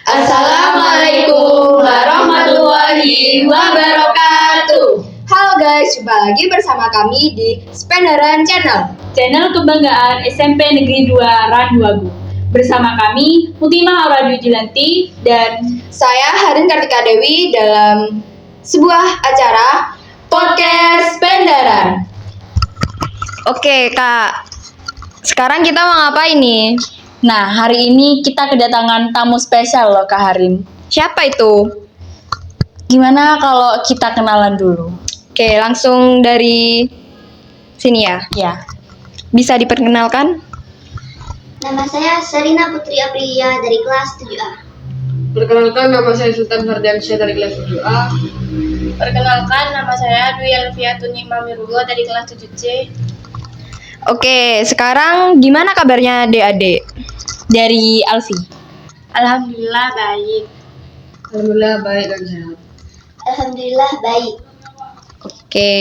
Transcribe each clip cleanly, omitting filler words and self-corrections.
Assalamualaikum warahmatullahi wabarakatuh. Halo guys, jumpa lagi bersama kami di Spendaran Channel. Channel kebanggaan SMP Negeri 2 Randuagu. Bersama kami Mutimah Aura Dwi Julanti dan Saya Harin Kartika Dewi dalam sebuah acara Podcast Spendaran. Oke Kak, sekarang kita mau ngapain nih? nah, hari ini kita kedatangan tamu spesial loh Kak Harin. Siapa itu? Gimana kalau kita kenalan dulu? Oke, langsung dari sini ya. Ya. Bisa diperkenalkan? Nama saya Serina Putri Aprilia dari kelas 7A. Perkenalkan, nama saya Sultan Fardiansyah dari kelas 7A. Perkenalkan, nama saya Dwi Alfia Tuni Mamirullah dari kelas 7C. Oke, sekarang gimana kabarnya adik-adik? Dari Alfi. Alhamdulillah baik. Alhamdulillah baik dan sehat. Alhamdulillah baik. Oke.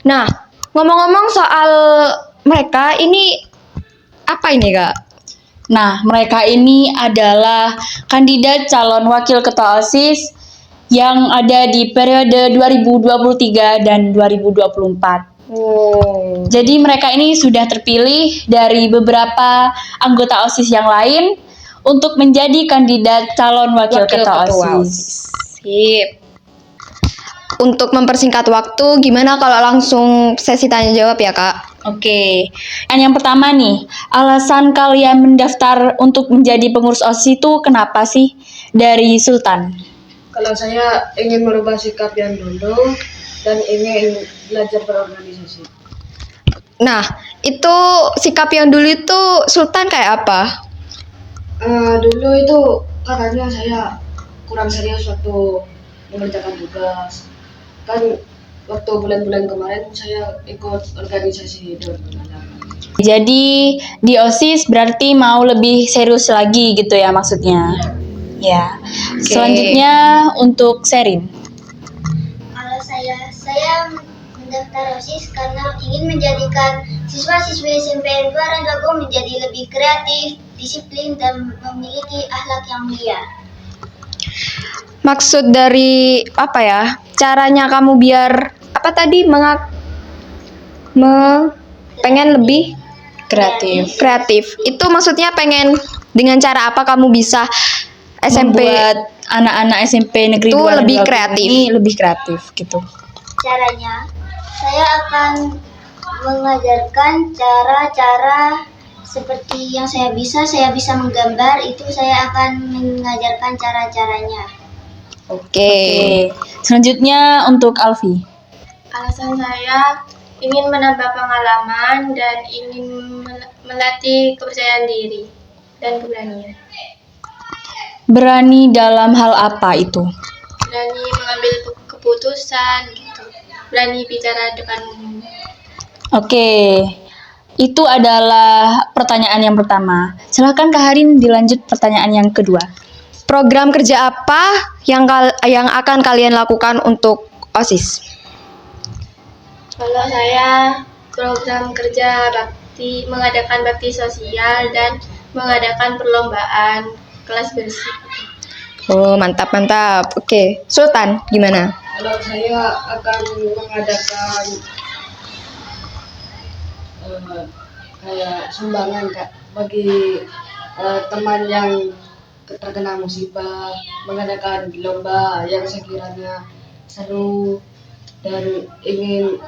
Nah, ngomong-ngomong soal mereka ini apa ini, Kak? Nah, mereka ini adalah kandidat calon wakil ketua OSIS yang ada di periode 2023 dan 2024. Oh. Jadi mereka ini sudah terpilih dari beberapa anggota OSIS yang lain untuk menjadi kandidat calon wakil ketua OSIS. Sip. Untuk mempersingkat waktu, gimana kalau langsung sesi tanya jawab ya, Kak? Oke, yang pertama nih, alasan kalian mendaftar untuk menjadi pengurus OSIS itu kenapa sih? Dari Sultan. Kalau saya ingin merubah sikap yang dulu dan ingin belajar berorganisasi. Nah, itu sikap yang dulu itu Sultan kayak apa? Dulu itu katanya saya kurang serius waktu mengerjakan tugas. Kan waktu bulan-bulan kemarin saya ikut organisasi Dewan Pengacara. Jadi di OSIS berarti mau lebih serius lagi gitu ya maksudnya? Ya. Oke. Selanjutnya untuk Sherin. Kalau saya mendaftar OSIS karena ingin menjadikan siswa-siswi SMP 2 Randuagu menjadi lebih kreatif, disiplin, dan memiliki akhlak yang mulia. Maksud dari apa ya? Caranya kamu biar apa tadi pengen lebih kreatif. Itu maksudnya pengen dengan cara apa kamu bisa SMP Membuat anak-anak SMP Negeri Itu 2 lebih Randuagu kreatif. ini lebih kreatif gitu. Caranya, saya akan mengajarkan cara-cara seperti yang saya bisa menggambar, itu saya akan mengajarkan cara-caranya. Oke. Selanjutnya untuk Alfi. Alasan saya ingin menambah pengalaman dan ingin melatih kepercayaan diri dan keberanian. Berani dalam hal apa itu? Berani mengambil keputusan gitu. Berani bicara depan umum. Oke, itu adalah pertanyaan yang pertama. Silahkan Kak Harin dilanjut pertanyaan yang kedua. Program kerja apa yang akan kalian lakukan untuk OSIS? Kalau saya program kerja bakti, mengadakan bakti sosial dan mengadakan perlombaan kelas bersih. Oh, mantap. Oke, Sultan, gimana? Kalau saya akan mengadakan kayak sumbangan Kak bagi teman yang terkena musibah, mengadakan lomba yang sekiranya seru dan ingin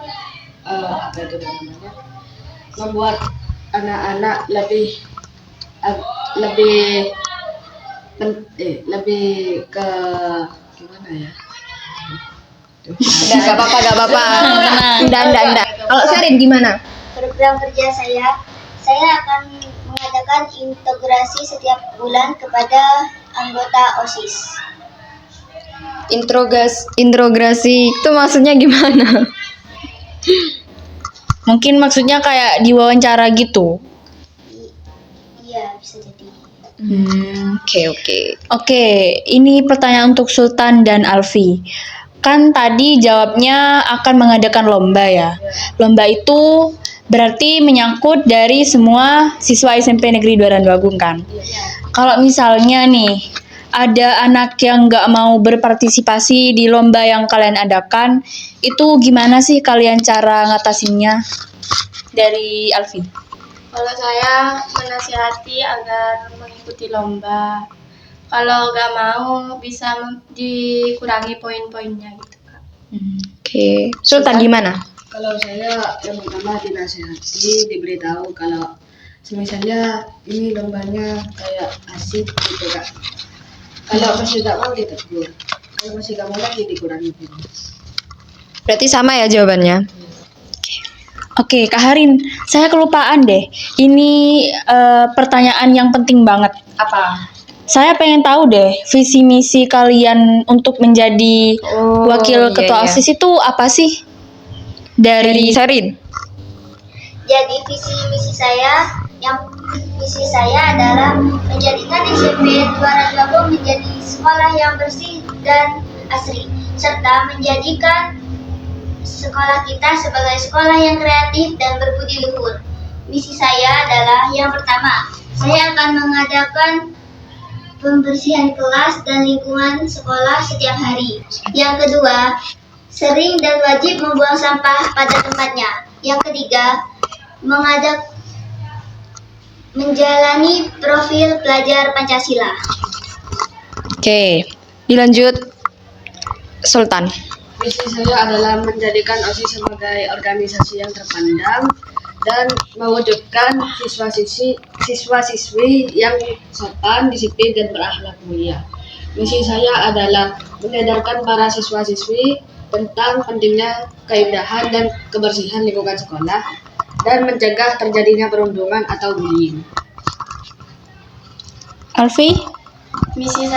membuat anak-anak lebih ke gimana ya? Enggak apa-apa. Enggak. Kalau Sherin gimana? Program kerja saya akan mengadakan integrasi setiap bulan kepada anggota OSIS. Integrasi itu maksudnya gimana? Mungkin maksudnya kayak diwawancara gitu. Iya, bisa jadi. Oke. Oke, ini pertanyaan untuk Sultan dan Alfi. Kan tadi jawabnya akan mengadakan lomba ya. Lomba itu berarti menyangkut dari semua siswa SMP Negeri Dwaranduagung kan. Kalau misalnya nih, ada anak yang nggak mau berpartisipasi di lomba yang kalian adakan, itu gimana sih kalian cara ngatasinnya? Dari Alfi. Kalau saya menasihati agar mengikuti lomba. Kalau nggak mau bisa dikurangi poin-poinnya gitu Kak. Oke. Sultan gimana? Kalau saya yang pertama dinasihati, diberitahu kalau misalnya ini lombanya kayak asik gitu Kak. Kalau masih nggak mau ditegur, kalau masih nggak mau lagi dikurangi. Berarti sama ya jawabannya. Oke, Kak Harin, saya kelupaan deh. Ini pertanyaan yang penting banget. Apa? Saya pengen tahu deh, visi misi kalian untuk menjadi wakil iya, ketua iya. OSIS itu apa sih? Dari Serin. Jadi visi saya adalah menjadikan SMP Dwaranduagung menjadi sekolah yang bersih dan asri, serta menjadikan sekolah kita sebagai sekolah yang kreatif dan berbudi luhur. Misi saya adalah yang pertama, saya akan mengadakan pembersihan kelas dan lingkungan sekolah setiap hari. Yang kedua, sering dan wajib membuang sampah pada tempatnya. Yang ketiga, menjalani profil pelajar Pancasila. Oke. Dilanjut Sultan. Misi saya adalah menjadikan OSIS sebagai organisasi yang terpandang dan mewujudkan siswa-siswi yang sopan, disiplin, dan berakhlak mulia. Misi saya adalah menyadarkan para siswa-siswi tentang pentingnya keindahan dan kebersihan lingkungan sekolah dan mencegah terjadinya perundungan atau bullying. Alfi? Misi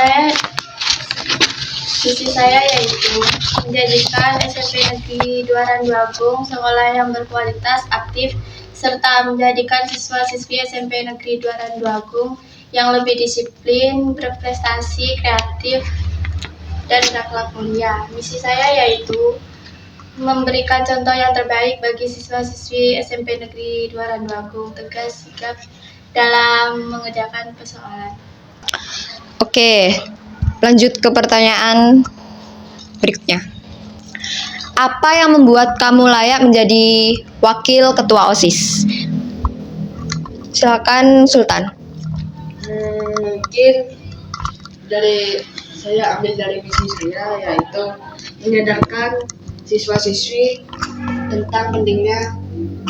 saya yaitu menjadikan SMP Negeri Dwaranduagung sekolah yang berkualitas, aktif, serta menjadikan siswa-siswi SMP Negeri Dwaranduagung yang lebih disiplin, berprestasi, kreatif, dan berakhlak mulia. Misi saya yaitu memberikan contoh yang terbaik bagi siswa-siswi SMP Negeri Dwaranduagung, tegas sigap dalam mengerjakan persoalan. Oke. Lanjut ke pertanyaan berikutnya. Apa yang membuat kamu layak menjadi wakil ketua OSIS? Silakan Sultan. Mungkin saya ambil dari misi saya yaitu menyadarkan siswa-siswi tentang pentingnya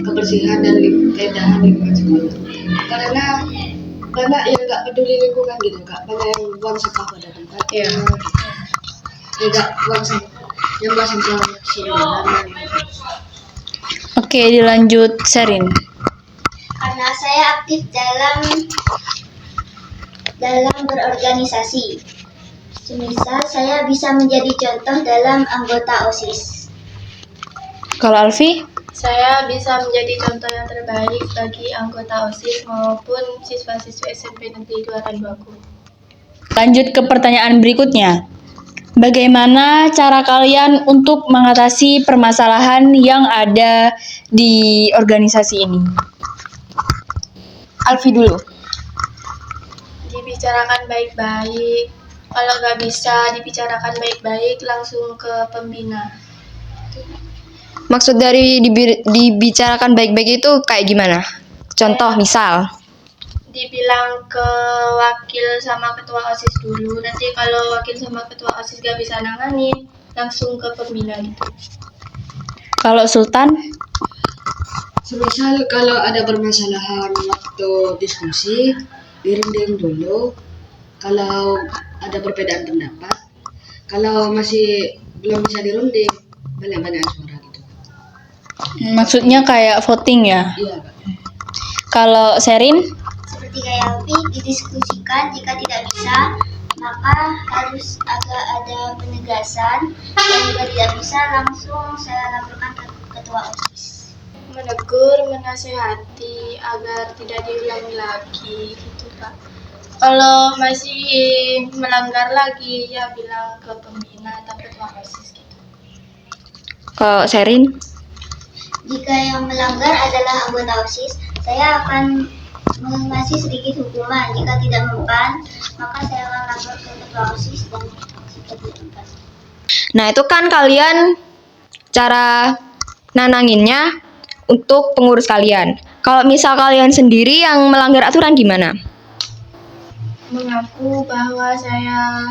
kebersihan dan keindahan lingkungan sekolah. Karena yang nggak peduli lingkungan gitu Kak, banyak yang buang sampah pada tempatnya. Tidak buang sampah sembarangan. Oke, dilanjut Serin. Karena saya aktif dalam berorganisasi. Semisal saya bisa menjadi contoh dalam anggota OSIS. Kalau Alfi? Saya bisa menjadi contoh yang terbaik bagi anggota OSIS maupun siswa-siswi SMP Negeri Dwaranduagung. Lanjut ke pertanyaan berikutnya. Bagaimana cara kalian untuk mengatasi permasalahan yang ada di organisasi ini? Alfi dulu. Dibicarakan baik-baik. Kalau nggak bisa dibicarakan baik-baik, langsung ke pembina. Maksud dari dibicarakan baik-baik itu kayak gimana? Contoh misal. Dibilang ke wakil sama ketua OSIS dulu. Nanti kalau wakil sama ketua OSIS gak bisa nanganin, langsung ke pembina gitu. Kalau Sultan? Semisal kalau ada permasalahan waktu diskusi, dirunding dulu. Kalau ada perbedaan pendapat, kalau masih belum bisa dirunding, banyak-banyak suara gitu. Maksudnya kayak voting ya? Iya Kak. Kalau Serin? Seperti kayak Alfi, didiskusikan. Jika tidak bisa, maka harus agak ada penegasan. Dan jika tidak bisa, langsung saya laporkan ke ketua OSIS. Menegur, menasehati agar tidak diulangi lagi gitu Pak. Kalau masih melanggar lagi ya bilang ke pembina atau ketua OSIS gitu. Kalau Sherin? Jika yang melanggar adalah anggota OSIS, saya akan mengasih sedikit hukuman. Jika tidak mempan, maka saya akan lapor ke ketua OSIS dan seperti itu. Nah, itu kan kalian cara nananginnya untuk pengurus kalian. Kalau misal kalian sendiri yang melanggar aturan gimana? Mengaku bahwa saya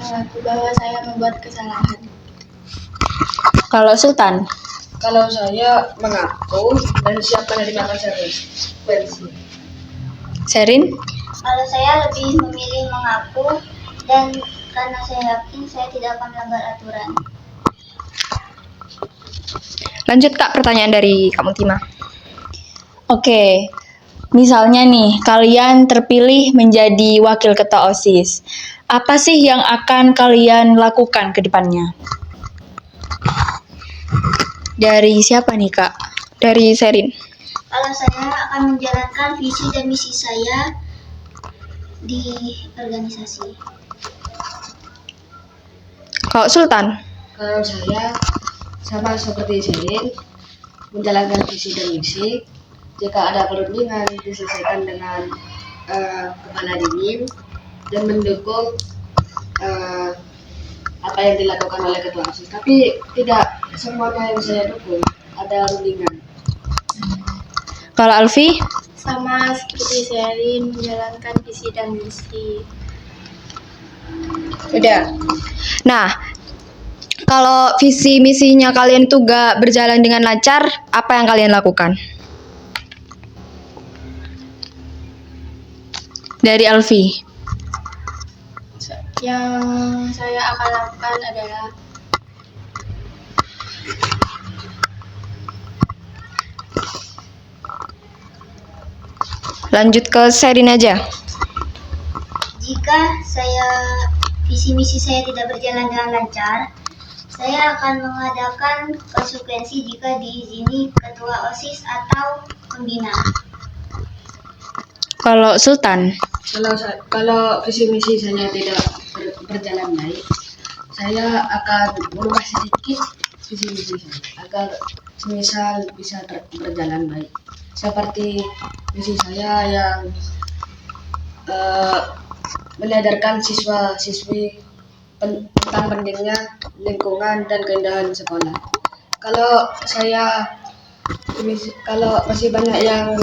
mengaku bahwa saya membuat kesalahan. Kalau Sultan? Kalau saya mengaku dan siap menerima konsekuensi. Sherin? Kalau saya lebih memilih mengaku dan karena saya yakin saya tidak akan melanggar aturan. Lanjut Kak, pertanyaan dari Kak Mutima. Oke, misalnya nih, kalian terpilih menjadi wakil ketua OSIS. Apa sih yang akan kalian lakukan ke depannya? Dari siapa nih, Kak? Dari Sherin. Kalau saya akan menjalankan visi dan misi saya di organisasi. Kalau Sultan? Kalau saya sama seperti Sherin, menjalankan visi dan misi. Jika ada perundingan diselesaikan dengan kepala dingin dan mendukung apa yang dilakukan oleh ketua OSIS. Tapi tidak semuanya yang saya dukung, ada rundingan. Kalau Alfi? Sama seperti Sherin, menjalankan visi dan misi. Udah. Nah, kalau visi misinya kalian itu gak berjalan dengan lancar, apa yang kalian lakukan? Dari Alfi? Yang saya akan lakukan adalah Lanjut ke Sherin aja. Jika visi misi saya tidak berjalan dengan lancar, saya akan mengadakan konsekuensi jika diizini ketua OSIS atau pembina. Kalau Sultan? Kalau visi misi saya tidak berjalan baik, saya akan merubah sedikit visi misi saya agar semisal bisa berjalan baik. Seperti misi saya yang menyadarkan siswa-siswi tentang pentingnya lingkungan dan keindahan sekolah. Kalau masih banyak yang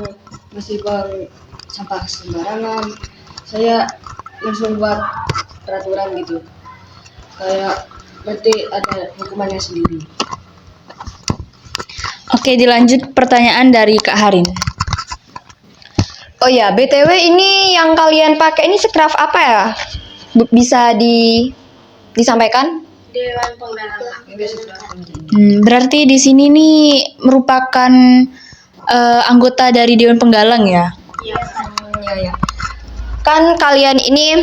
masih buang sampah sembarangan, saya langsung buat peraturan gitu. Kayak berarti ada hukumannya sendiri. Oke, dilanjut pertanyaan dari Kak Harin. Oh ya, BTW ini yang kalian pakai ini skraf apa ya? Bisa disampaikan? Dewan Penggalang. Berarti di sini nih merupakan anggota dari Dewan Penggalang ya? Iya. Kan kalian ini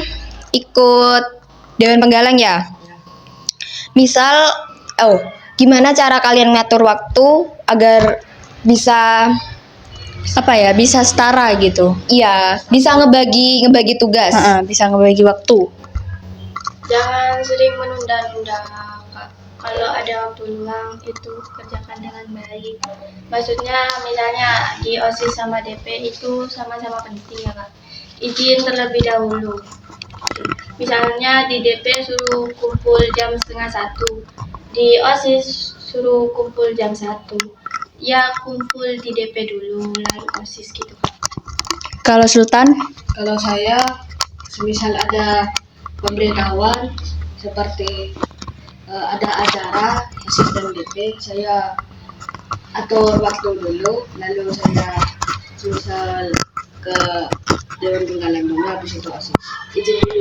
ikut Dewan Penggalang ya? Misal, gimana cara kalian ngatur waktu agar bisa Bisa setara gitu? iya, bisa ngebagi tugas. Bisa ngebagi waktu. Jangan sering menunda-nunda, Kak. Kalau ada waktu luang itu kerjakan dengan baik. Maksudnya misalnya di OSIS sama DP itu sama-sama penting ya, Kak. Izin terlebih dahulu. Misalnya di DP suruh kumpul jam 12:30, di OSIS suruh kumpul jam 1. Ya kumpul di DP dulu, lalu OSIS gitu, Kak. Kalau Sultan? Kalau saya, semisal ada pemberitahuan seperti ada acara OSIS dan DP, saya atur waktu dulu, lalu saya semisal ke Dewan Penggalang dulu, habis itu OSIS. Izin dulu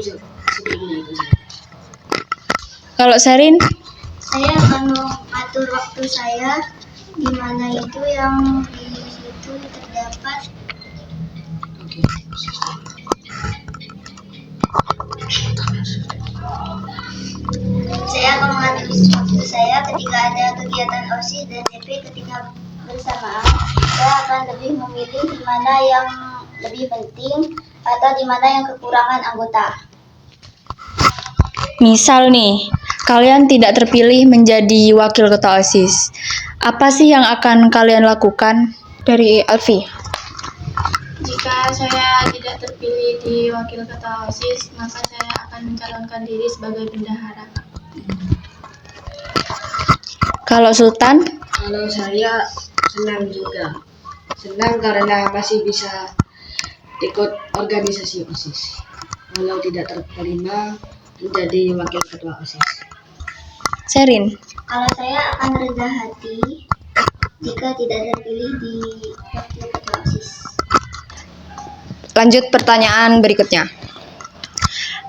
sebelumnya itu saya. Kalau Sherin? Saya akan mengatur waktu saya di mana itu yang di situ terdapat Oke. Saya akan mengatur waktu saya ketika ada kegiatan OSIS dan DP ketika bersamaan. Saya akan lebih memilih di mana yang lebih penting atau di mana yang kekurangan anggota. Misal nih, kalian tidak terpilih menjadi wakil ketua OSIS. Apa sih yang akan kalian lakukan? Dari Alfi. Jika saya tidak terpilih di wakil ketua OSIS, maka saya akan mencalonkan diri sebagai bendahara. Kalau Sultan, Kalau saya senang juga. Senang karena masih bisa ikut organisasi OSIS. Walau tidak terima menjadi wakil ketua OSIS. Sherin. Kalau saya akan rendah hati jika tidak terpilih di wakil ketua OSIS. Lanjut pertanyaan berikutnya.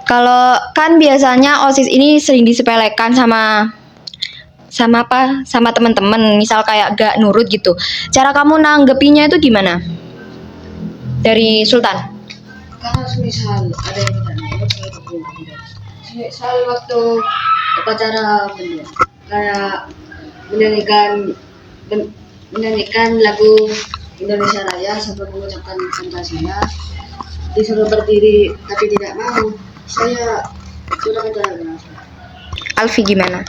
Kalau kan biasanya OSIS ini sering disepelekan sama teman-teman, misal kayak gak nurut gitu. Cara kamu nanggepinnya itu gimana? Dari Sultan. Kalau misal ada yang tidak nurut, saya dukung. Misal waktu upacara bendera, kayak menyanyikan lagu Indonesia Raya sambil mengucapkan Pancasila, disuruh berdiri tapi tidak mau, saya sudah kejalan. Alfi gimana?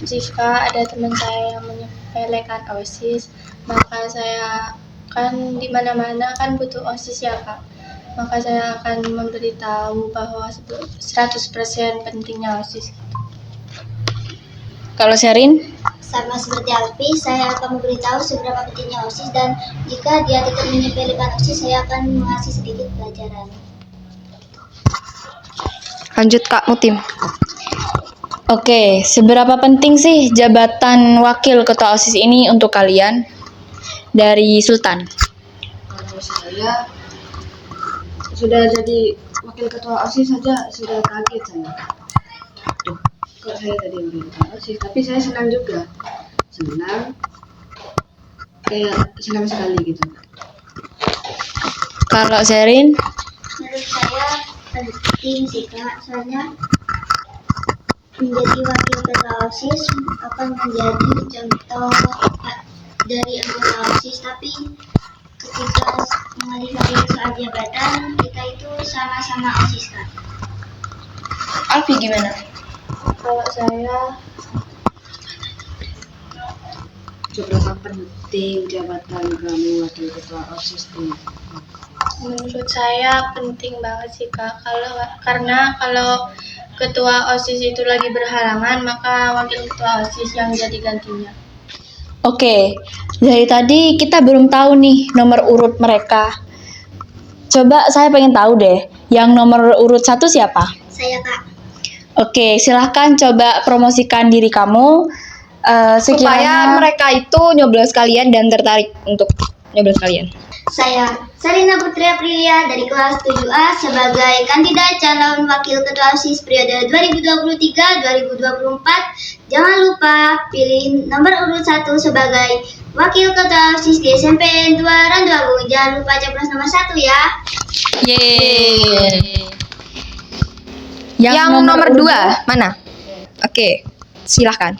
Jika ada teman saya yang menyepelekan OSIS, maka saya kan di mana-mana kan butuh OSIS ya Kak. Maka saya akan memberitahu bahwa 100% pentingnya OSIS. Kalau Sherin, Sama seperti Alfi, saya akan memberitahu seberapa pentingnya OSIS dan jika dia tetap menyepelekan OSIS, saya akan mengasih sedikit pelajaran. Lanjut Kak Mutim. oke, seberapa penting sih jabatan wakil ketua OSIS ini untuk kalian? Dari Sultan. Kalau saya sudah jadi wakil ketua OSIS saja sudah kaget saya. Duh, kok saya tadi wakil ketua OSIS, tapi saya senang juga. Senang, kayak senang sekali gitu. Kalau Sherin, Menurut saya penting sih Kak, soalnya menjadi wakil ketua OSIS akan menjadi contoh dari anggota OSIS, tapi ketika mengalih-alih soal jabatan, kita itu sama-sama OSIS Kak. Alfi gimana? Kalau saya Seberapa penting jabatan kamu wakil ketua OSIS ini? Menurut saya penting banget sih Kak. Karena kalau ketua OSIS itu lagi berhalangan, maka wakil ketua OSIS yang jadi gantinya. Oke, dari tadi kita belum tahu nih nomor urut mereka. Coba saya pengen tahu deh, yang nomor urut 1 siapa? Saya Kak. Oke, silahkan coba promosikan diri kamu. Supaya Sekiranya mereka itu nyoblos kalian dan tertarik untuk nyoblos kalian. Saya Sarina Putri Aprilia dari kelas 7A sebagai kandidat calon wakil ketua OSIS periode 2023-2024. Jangan lupa pilih nomor urut 1 sebagai wakil ketua OSIS di SMP N2 Randuagung. Jangan lupa capres nomor 1 ya. Yeay. Yang nomor 2 mana? Oke, silahkan.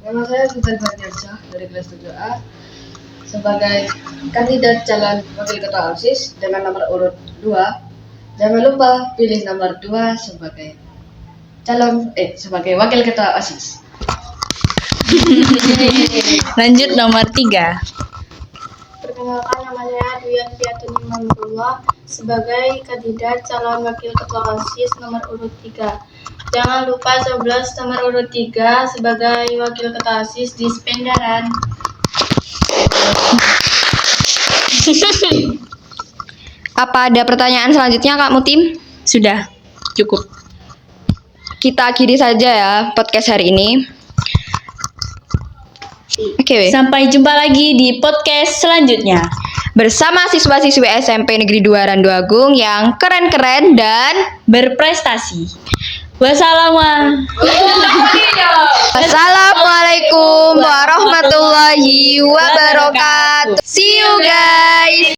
Nama saya Sultan Fardiansyah dari kelas 7A sebagai kandidat calon wakil ketua OSIS dengan nomor urut 2. Jangan lupa pilih nomor 2 sebagai sebagai wakil ketua OSIS. Lanjut nomor 3. Perkenalkan, nama saya Dwi Fiatun Imanullah sebagai kandidat calon wakil ketua OSIS nomor urut 3. Jangan lupa coblos nomor urut 3 sebagai wakil ketua OSIS di Spendaran. Apa ada pertanyaan selanjutnya Kak Mutim? Sudah, cukup. Kita akhiri saja ya podcast hari ini. Oke, Sampai jumpa lagi di podcast selanjutnya. bersama siswa-siswi SMP Negeri 2 Randuagung yang keren-keren dan Berprestasi. Wassalamualaikum warahmatullahi wabarakatuh. See you guys.